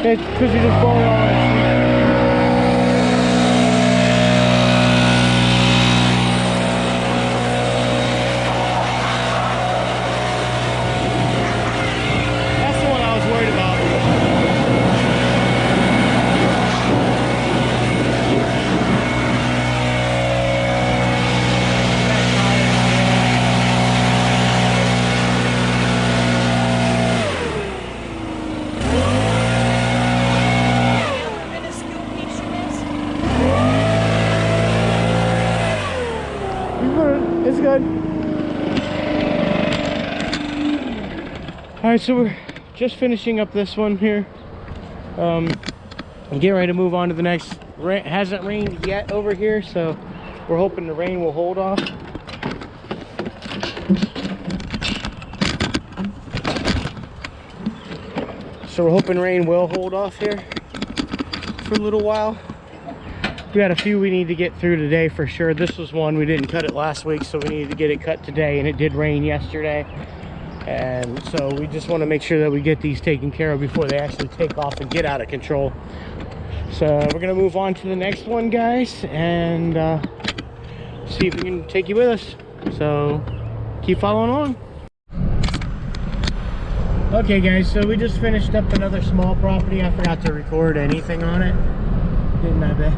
It's because you're just blowing all that That's the one I was worried about. It's good. Alright, so we're just finishing up this one here. Get ready to move on to the next. It hasn't rained yet over here, so we're hoping the rain will hold off. So we're hoping rain will hold off here for a little while. We got a few we need to get through today for sure. This was one we didn't cut it last week, so we needed to get it cut today, and it did rain yesterday. And so we just want to make sure that we get these taken care of before they actually take off and get out of control. So we're gonna move on to the next one, guys, and see if we can take you with us. So keep following along. Okay guys, so we just finished up another small property. I forgot to record anything on it, didn't I, babe?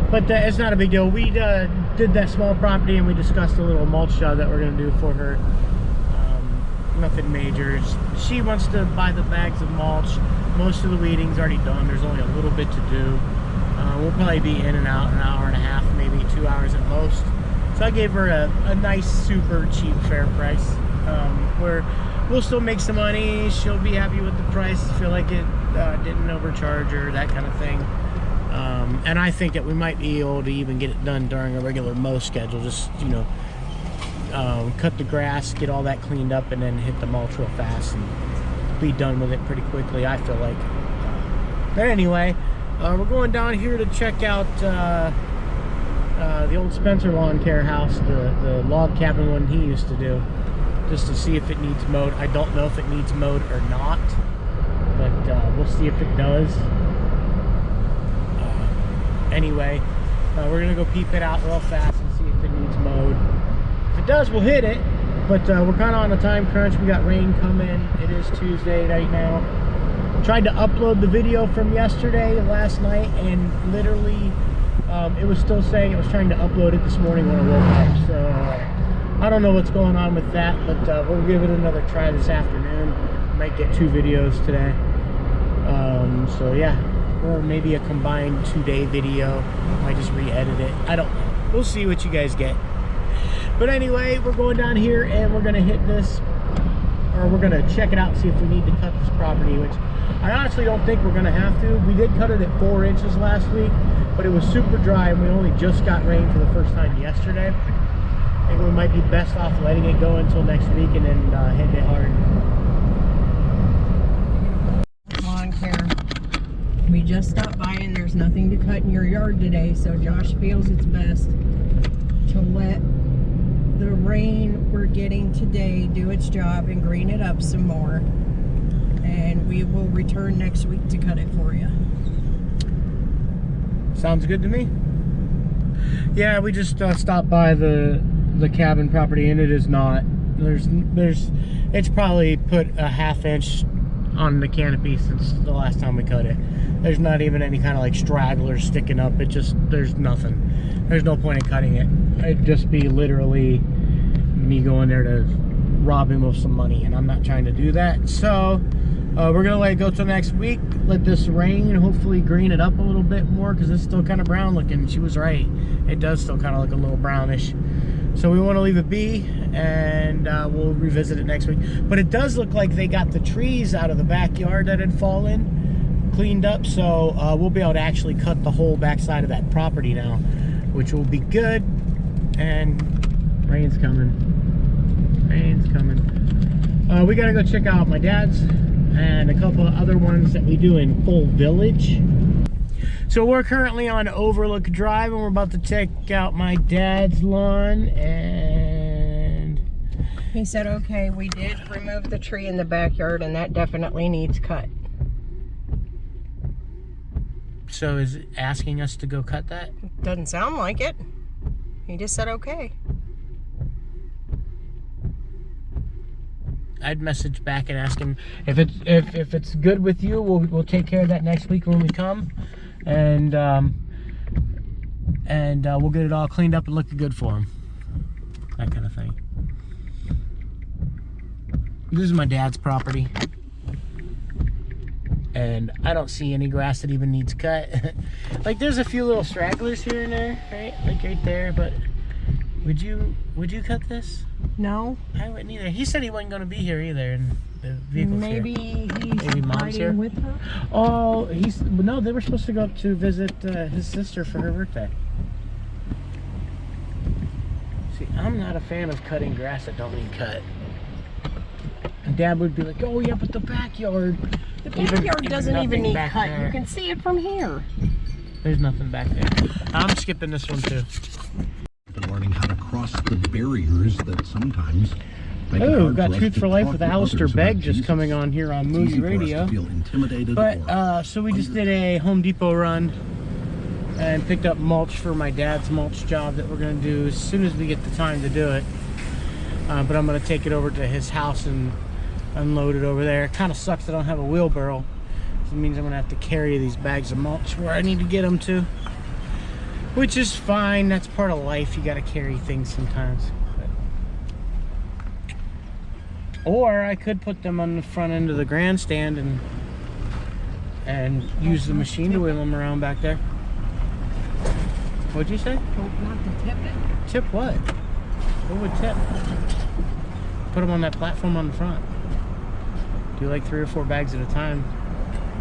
But it's not a big deal. We did that small property and we discussed a little mulch job that we're going to do for her. Nothing major. She wants to buy the bags of mulch. Most of the weeding's already done. There's only a little bit to do. We'll probably be in and out an hour and a half, maybe 2 hours at most. So I gave her a nice, super cheap, fair price. Where we'll still make some money. She'll be happy with the price. Feel like it didn't overcharge her, that kind of thing. And I think that we might be able to even get it done during a regular mow schedule. Just, you know, cut the grass, get all that cleaned up, and then hit the mulch real fast and be done with it pretty quickly, I feel like. But anyway, we're going down here to check out the old Spencer Lawn Care house, the log cabin one he used to do, just to see if it needs mowed. I don't know if it needs mowed or not, but we'll see if it does. Anyway, we're gonna go peep it out real fast and see if it needs mowed. If it does, we'll hit it, but we're kind of on a time crunch. We got rain coming. It is Tuesday right now. Tried to upload the video from yesterday, last night, and literally it was still saying it was trying to upload it this morning when I woke up. So I don't know what's going on with that, but we'll give it another try this afternoon. Might get 2 videos today. So yeah, or maybe a combined 2-day video. Might just re-edit it. I don't know. We'll see what you guys get. But anyway, we're going down here and we're gonna hit this, or we're gonna check it out and see if we need to cut this property, which I honestly don't think we're gonna have to. We did cut it at 4 inches last week, but it was super dry and we only just got rain for the first time yesterday. I think we might be best off letting it go until next week and then hitting it hard. Lawn care. We just stopped by and there's nothing to cut in your yard today, so Josh feels it's best to let the rain we're getting today do its job and green it up some more, and we will return next week to cut it for you. Sounds good to me. Yeah, we just stopped by the cabin property, and it is not, it's probably put a 1/2 inch on the canopy since the last time we cut it. There's not even any kind of like stragglers sticking up. It just, there's nothing. There's no point in cutting it. It'd just be literally me going there to rob him of some money, and I'm not trying to do that. So we're gonna let it go till next week, let this rain hopefully green it up a little bit more, because it's still kind of brown looking. She was right, it does still kind of look a little brownish. So we want to leave it be, and we'll revisit it next week. But it does look like they got the trees out of the backyard that had fallen cleaned up, so we'll be able to actually cut the whole backside of that property now, which will be good. And rain's coming. Rain's coming. We gotta go check out my dad's and a couple of other ones that we do in Full Village. So we're currently on Overlook Drive and we're about to check out my dad's lawn, and he said, okay, we did remove the tree in the backyard and that definitely needs cut. So is it asking us to go cut that? Doesn't sound like it. He just said okay. I'd message back and ask him if it's good with you. We'll take care of that next week when we come, and we'll get it all cleaned up and look good for him. That kind of thing. This is my dad's property, and I don't see any grass that even needs cut. Like there's a few little stragglers here and there, right? Like right there. But would you cut this? No. I wouldn't either. He said he wasn't going to be here either, and the vehicle's Maybe here. Maybe Mom's here with her. Oh, no. They were supposed to go up to visit his sister for her birthday. See, I'm not a fan of cutting grass that don't need cut. And Dad would be like, "Oh yeah, but the backyard." The backyard doesn't even need cut. There. You can see it from here. There's nothing back there. I'm skipping this one too. Learning how to cross the barriers that sometimes make it Oh, hard got for us Truth to for Life talk with to Alistair others Begg about just Jesus. coming on here on It's Movie easy for us to Radio. feel intimidated But or so we just did a Home Depot run and picked up mulch for my dad's mulch job that we're going to do as soon as we get the time to do it. But I'm going to take it over to his house and unload it over there. It kind of sucks I don't have a wheelbarrow. It means I'm going to have to carry these bags of mulch where I need to get them to. Which is fine. That's part of life. You got to carry things sometimes. Or I could put them on the front end of the grandstand and use the machine to wheel them around back there. What'd you say? Not to tip it. Tip what? What would tip? Put them on that platform on the front. Do like 3 or 4 bags at a time.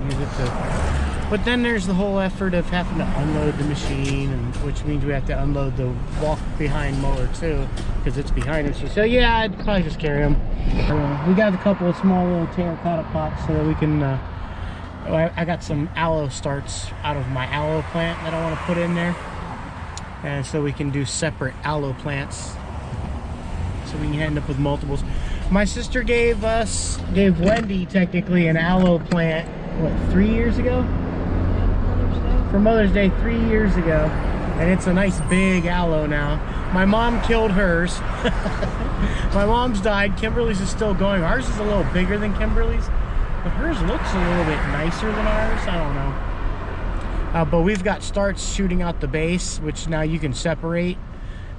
Use it to... But then there's the whole effort of having to unload the machine, and which means we have to unload the walk-behind mower too, because it's behind us. So yeah, I'd probably just carry them. We got a couple of small little terracotta pots so that we can... I got some aloe starts out of my aloe plant that I want to put in there. And so we can do separate aloe plants. So we can end up with multiples. My sister gave Wendy technically an aloe plant, what, 3 years ago? For Mother's Day 3 years ago. And it's a nice big aloe now. My mom killed hers. My mom's died. Kimberly's is still going. Ours is a little bigger than Kimberly's. But hers looks a little bit nicer than ours. I don't know. But we've got starts shooting out the base, which now you can separate.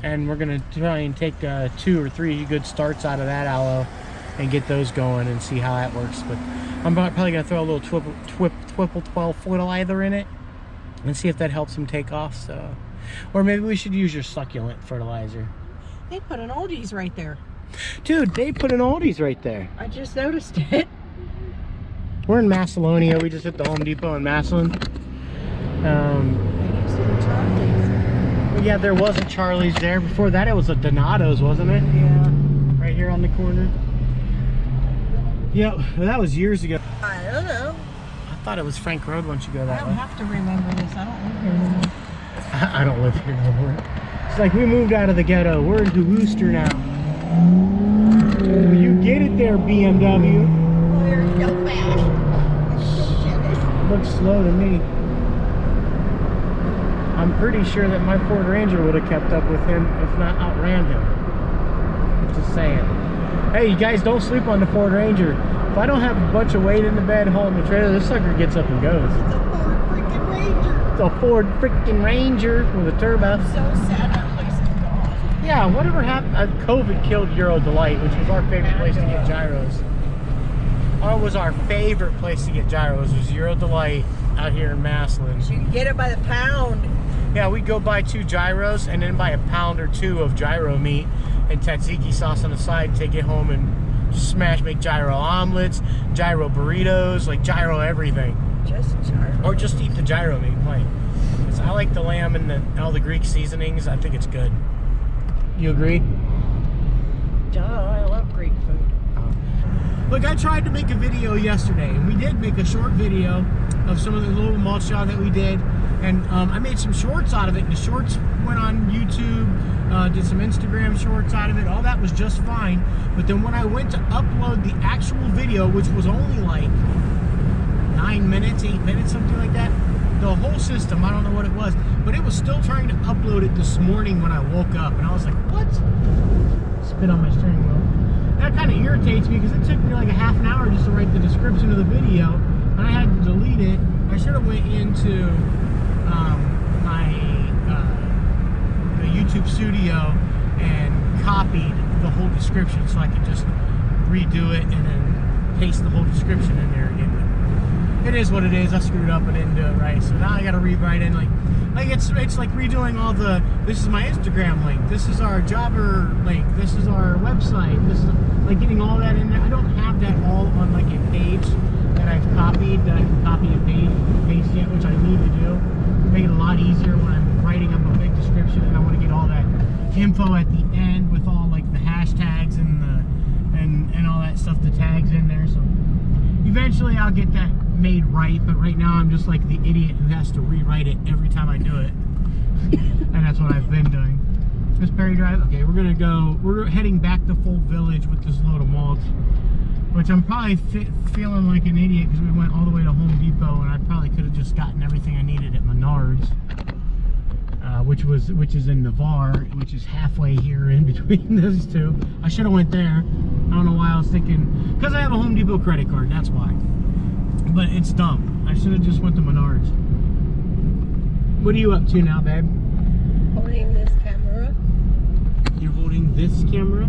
And we're going to try and take 2 or 3 good starts out of that aloe and get those going and see how that works. But I'm probably going to throw a little Twipple 12 fertilizer in it and see if that helps them take off. So, or maybe we should use your succulent fertilizer. They put an oldies right there. Dude, they put an oldies right there. I just noticed it. We're in Macedonia. We just hit the Home Depot in Massillon. Yeah, there was a Charlie's there. Before that, it was a Donato's, wasn't it? Yeah. Right here on the corner. Yep, that was years ago. I don't know. I thought it was Frank Road once you go I that don't way. have to remember this. I don't live here anymore. I don't live here no more. It's like we moved out of the ghetto. We're into Wooster now. You get it there, BMW. Oh, you're so fast. Looks slow to me. I'm pretty sure that my Ford Ranger would have kept up with him, if not outran him. Just saying. Hey, you guys, don't sleep on the Ford Ranger. If I don't have a bunch of weight in the bed hauling the trailer, this sucker gets up and goes. It's a Ford freaking Ranger. It's a Ford freaking Ranger with a turbo. I'm so sad that place is gone. Yeah, whatever happened? COVID killed Euro Delight, which was our favorite place to get gyros. Or was our favorite place to get gyros was Euro Delight out here in Massillon. You can get it by the pound. Yeah, we'd go buy 2 gyros and then buy a pound or 2 of gyro meat and tzatziki sauce on the side, take it home and just make gyro omelets, gyro burritos, like gyro everything. Just gyro. Or just eat the gyro meat plain. 'Cause I like the lamb and all the Greek seasonings. I think it's good. You agree? Duh, I love Greek food. Look, I tried to make a video yesterday, and we did make a short video of some of the little mulch job that we did, and I made some shorts out of it, and the shorts went on YouTube, did some Instagram shorts out of it. All that was just fine, but then when I went to upload the actual video, which was only like 9 minutes, 8 minutes, something like that, the whole system, I don't know what it was, but it was still trying to upload it this morning when I woke up, and I was like, what? Spit on my steering wheel. That kind of irritates me because it took me like a half an hour just to write the description of the video, and I had to delete it. I should have went into the YouTube studio and copied the whole description so I could just redo it and then paste the whole description in there again. It is what it is. I screwed up and didn't do it right, so now I got to rewrite in like it's like redoing all the. This is my Instagram link. This is our jobber link. This is our website. This is like getting all that in there. I don't have that all on like a page that I've copied that I can copy and paste yet, which I need to do. Make it a lot easier when I'm writing up a big description and I want to get all that info at the end with all like the hashtags and all that stuff, the tags in there. So eventually I'll get that made right, but right now I'm just like the idiot who has to rewrite it every time I do it. And that's what I've been doing. Miss Perry Drive. Okay, we're heading back to Full Village with this load of mulch, which I'm probably feeling like an idiot because we went all the way to Home Depot and I probably could have just gotten everything I needed at Menards, which is in Navarre, which is halfway here in between those two. I should have went there. I don't know why I was thinking, because I have a Home Depot credit card, that's why. But it's dumb. I should have just went to Menards. What are you up to now, babe? Holding this camera. You're holding this camera?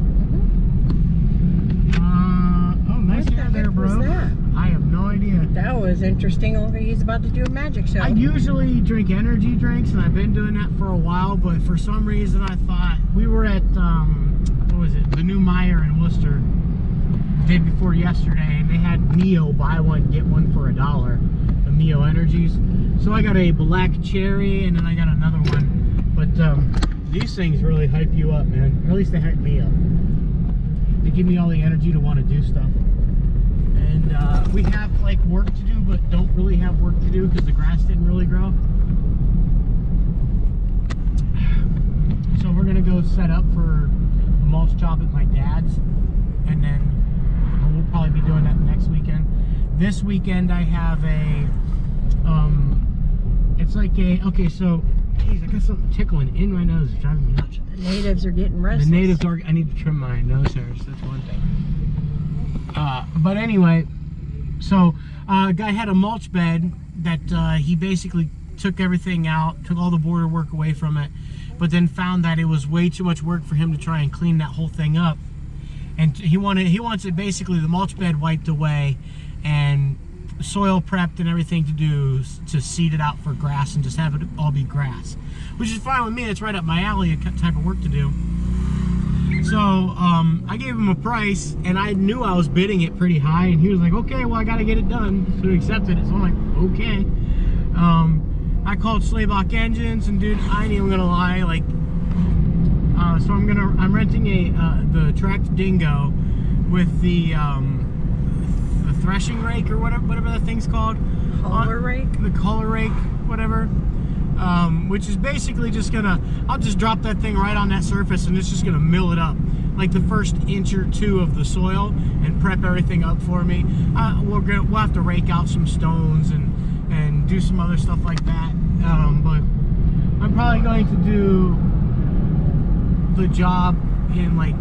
Oh, nice What hair the there, heck bro. was that? I have no idea. That was interesting. Look, he's about to do a magic show. I usually drink energy drinks, and I've been doing that for a while, but for some reason I thought, we were at, what was it, the new Meijer in Worcester the day before yesterday, and they had Mio, buy one, get one for $1, the Mio Energies. So I got a black cherry, and then I got another one. But these things really hype you up, man. Or at least they hype me up. They give me all the energy to want to do stuff. And we have like work to do, but don't really have work to do because the grass didn't really grow. So we're gonna go set up for a mulch job at my dad's, and then we'll probably be doing that next weekend. This weekend I have a, it's like a, okay, so, geez, I got something tickling in my nose, it's driving me nuts. The natives are getting restless. The natives are, I need to trim my nose hairs, that's one thing. But anyway, so a guy had a mulch bed that he basically took everything out, took all the border work away from it, but then found that it was way too much work for him to try and clean that whole thing up. And he wants it basically the mulch bed wiped away and soil prepped and everything to seed it out for grass and just have it all be grass, which is fine with me. It's right up my alley, a type of work to do. So I gave him a price, and I knew I was bidding it pretty high, and he was like, okay, well, I got to get it done. So he accepted it. So I'm like, okay. I called Slaybach Engines, and dude, I ain't even gonna lie, like, so I'm renting the tracked dingo with the threshing rake or whatever that thing's called. Color rake? The color rake, whatever. Which is basically just I'll just drop that thing right on that surface and it's just gonna mill it up. Like the first inch or two of the soil and prep everything up for me. We'll have to rake out some stones and do some other stuff like that. But I'm probably going to do the job in like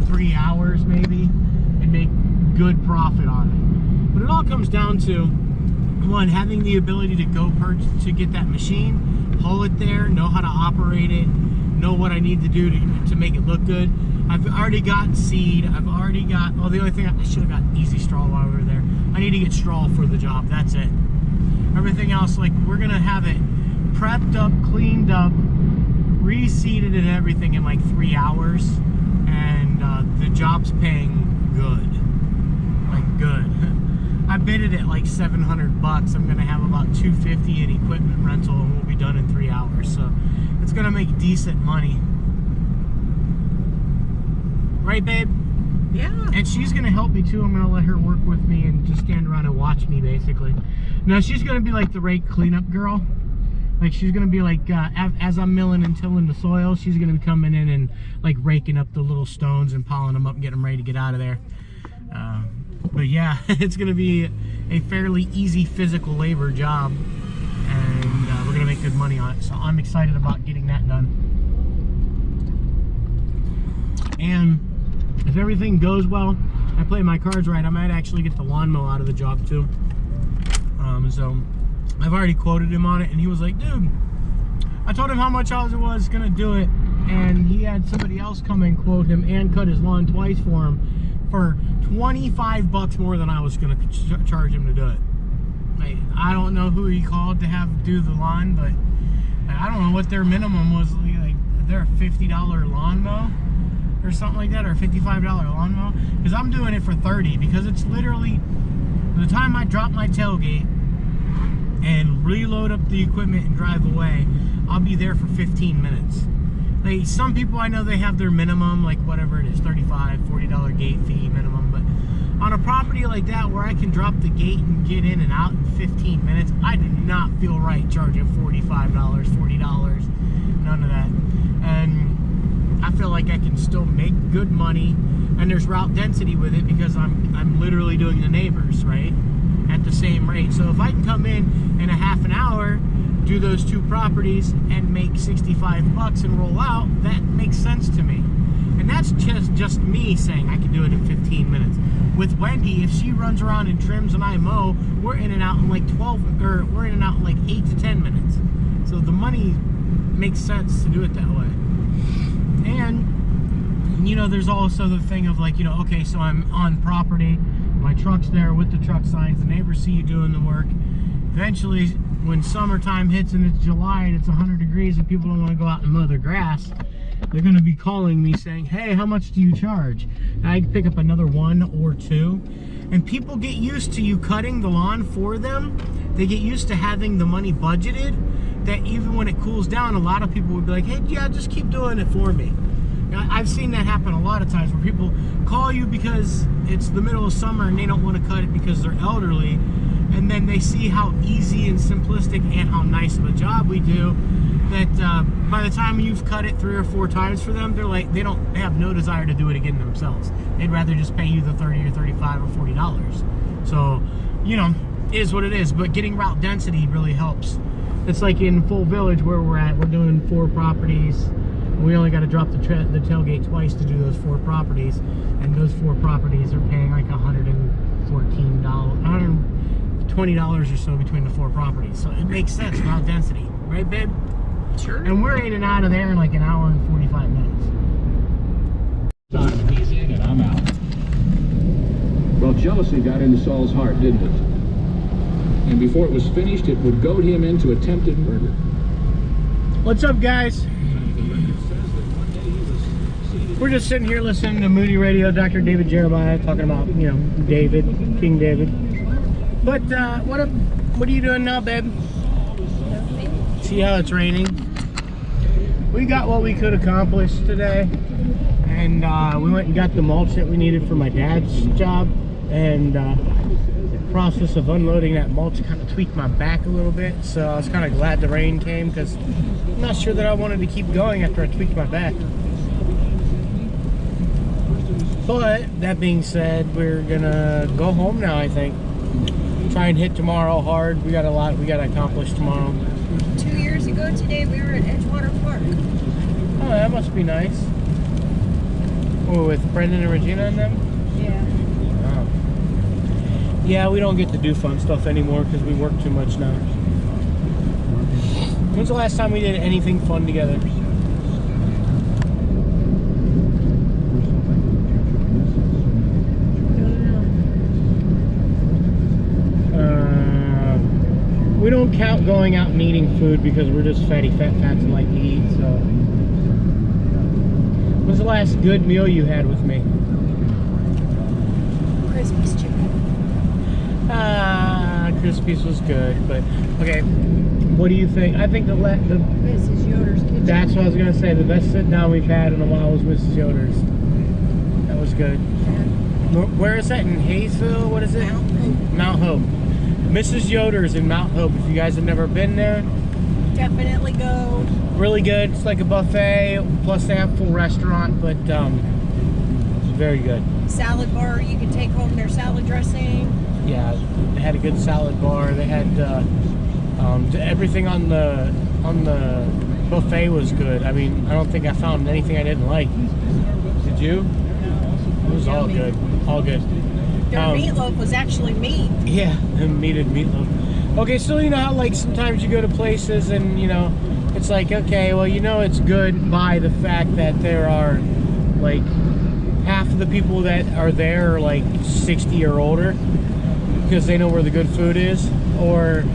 3 hours maybe and make good profit on it. But it all comes down to, one, having the ability to go to get that machine, haul it there, know how to operate it, know what I need to do to make it look good. I've already got seed, I've already got, oh, the only thing, I should have got easy straw while we were there. I need to get straw for the job, that's it. Everything else, like, we're gonna have it prepped up, cleaned up, reseeded and everything in like 3 hours, and the job's paying good, like good. I bid it at like $700. I'm gonna have about $250 in equipment rental, and we'll be done in 3 hours. So it's gonna make decent money, right, babe? Yeah. And she's gonna help me too. I'm gonna let her work with me and just stand around and watch me, basically. Now she's gonna be like the rake cleanup girl. Like, she's gonna be like, as I'm milling and tilling the soil, she's gonna be coming in and like raking up the little stones and piling them up and getting them ready to get out of there. But yeah, it's gonna be a fairly easy physical labor job, and good money on it. So I'm excited about getting that done. And if everything goes well, I play my cards right, I might actually get the lawnmower out of the job too. So I've already quoted him on it, and he was like, dude, I told him how much I was gonna do it, and he had somebody else come and quote him and cut his lawn twice for him for 25 bucks more than I was gonna charge him to do it. Like, I don't know who he called to have do the lawn, but I don't know what their minimum was. Like, they're a $50 lawn mow or something like that, or a $55 lawn mow, because I'm doing it for 30, because it's literally, by the time I drop my tailgate and reload up the equipment and drive away, I'll be there for 15 minutes. Like, some people I know, they have their minimum, like whatever it is, $35, $40 gate fee minimum, but on a property like that where I can drop the gate and get in and out in 15 minutes, I do not feel right charging $45, $40, none of that. And I feel like I can still make good money, and there's route density with it, because I'm literally doing the neighbors, right, at the same rate. So if I can come in a half an hour, do those 2 properties, and make 65 bucks and roll out, that makes sense to me. And that's just me saying I can do it in 15 minutes. With Wendy, if she runs around and trims and I mow, we're in and out in like 8 to 10 minutes. So the money makes sense to do it that way. And, you know, there's also the thing of like, you know, okay, so I'm on property, my truck's there with the truck signs, the neighbors see you doing the work. Eventually, when summertime hits and it's July and it's 100 degrees and people don't want to go out and mow their grass, they're going to be calling me saying, hey, how much do you charge? And I pick up another 1 or 2. And people get used to you cutting the lawn for them. They get used to having the money budgeted, that even when it cools down, a lot of people would be like, hey, yeah, just keep doing it for me. Now, I've seen that happen a lot of times, where people call you because it's the middle of summer and they don't want to cut it because they're elderly, and then they see how easy and simplistic and how nice of a job we do, that by the time you've cut it 3 or 4 times for them, they're like, they have no desire to do it again themselves. They'd rather just pay you the $30 or $35 or $40. So, you know, it is what it is. But getting route density really helps. It's like in Full Village where we're at, we're doing 4 properties. We only got to drop the tailgate twice to do those 4 properties, and those 4 properties are paying like $120 or so between the 4 properties. So it makes sense, route density, right, babe? Sure. And we're in and out of there in like an hour and 45 minutes. Time he's in and I'm out. Well, jealousy got into Saul's heart, didn't it? And before it was finished, it would goad him into attempted murder. What's up, guys? We're just sitting here listening to Moody Radio, Dr. David Jeremiah, talking about, you know, David, King David. But what are you doing now, babe? See how it's raining? We got what we could accomplish today, and we went and got the mulch that we needed for my dad's job, and the process of unloading that mulch kind of tweaked my back a little bit, so I was kind of glad the rain came, because I'm not sure that I wanted to keep going after I tweaked my back. But that being said, we're gonna go home now, I think. Try and hit tomorrow hard. We got a lot we gotta accomplish tomorrow. 2 years ago today, we were at Edgewater Park. Oh, that must be nice. Oh, with Brendan and Regina and them? Yeah. Oh. Yeah, we don't get to do fun stuff anymore because we work too much now. When's the last time we did anything fun together? We don't count going out and eating food because we're just fats and like to eat, so. When's the last good meal you had with me? Christmas chicken. Crispies was good, but okay. What do you think? I think the Mrs. Yoder's kitchen. that's what I was gonna say. The best sit down we've had in a while was Mrs. Yoder's. That was good. Where is that, in Hayesville? What is it? Mount Hope. Mount Hope. Mrs. Yoder's in Mount Hope. If you guys have never been there, Definitely go. really good. It's like a buffet, plus they have a full restaurant, but it's very good. Salad bar, you can take home their salad dressing. Yeah, they had a good salad bar. They had everything on the buffet was good. I mean, I don't think I found anything I didn't like. Did you? It was all good. All good. Their meatloaf was actually meat. Yeah, meated meatloaf. Okay, so you know how like sometimes you go to places and you know it's like, okay, well, you know it's good by the fact that there are like half of the people that are there are like 60 or older because they know where the good food is, or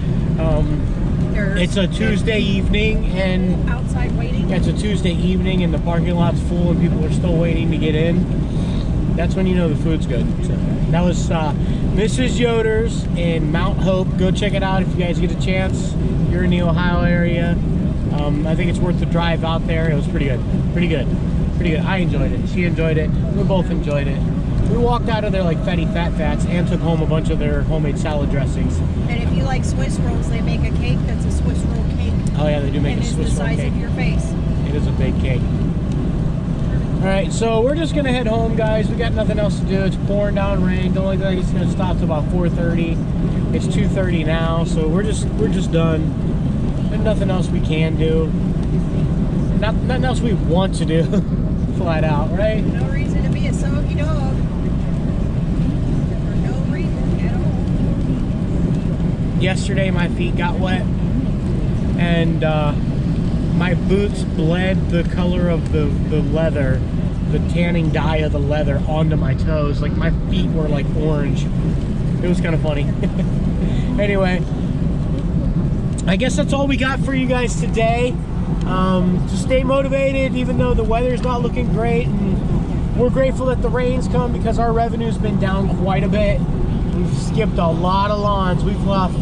it's a Tuesday evening and outside waiting. it's a Tuesday evening and the parking lot's full and people are still waiting to get in. That's when you know the food's good. So that was Mrs. Yoder's in Mount Hope. Go check it out if you guys get a chance. You're in the Ohio area. I think it's worth the drive out there. It was pretty good. Pretty good. Pretty good. I enjoyed it. She enjoyed it. We both enjoyed it. We walked out of there like fatty fats and took home a bunch of their homemade salad dressings. And if you like Swiss rolls, they make a cake that's a Swiss roll cake. Oh yeah, they do make and a Swiss roll cake. it's the size of your face. It is a big cake. All right, so we're just gonna head home, guys. We got nothing else to do. It's pouring down rain. Don't look like it's gonna stop till about 4:30. It's 2:30 now, so we're just done. There's nothing else we can do. Nothing else we want to do. Flat out, right? No reason to be a soggy dog. For no reason at all. Yesterday, my feet got wet, and my boots bled the color of the leather, the tanning dye of the leather onto my toes. Like my feet were like orange. It was kind of funny. Anyway, I guess that's all we got for you guys today. Just stay motivated even though the weather's not looking great, and we're grateful that the rain's come because our revenue's been down quite a bit. We've skipped a lot of lawns. We've left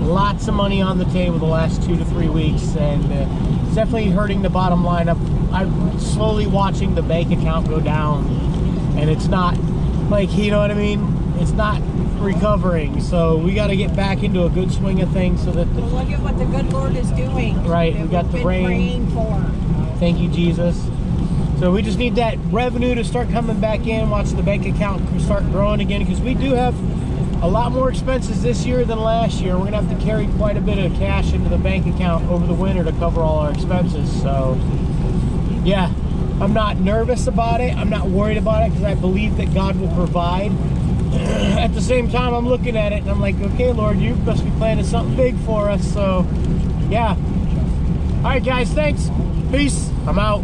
lots of money on the table the last 2 to 3 weeks, and it's definitely hurting the bottom line. I'm slowly watching the bank account go down, and it's not like, you know what I mean, it's not recovering, so we got to get back into a good swing of things so that Well, look at what the good Lord is doing. Right, we got the rain. For. Thank you, Jesus. So we just need that revenue to start coming back in, watch the bank account start growing again, because we do have a lot more expenses this year than last year. We're gonna have to carry quite a bit of cash into the bank account over the winter to cover all our expenses. So yeah, I'm not nervous about it. I'm not worried about it because I believe that God will provide. At the same time, I'm looking at it and I'm like, okay, Lord, you must be planning something big for us. So yeah. All right, guys, thanks. Peace. I'm out.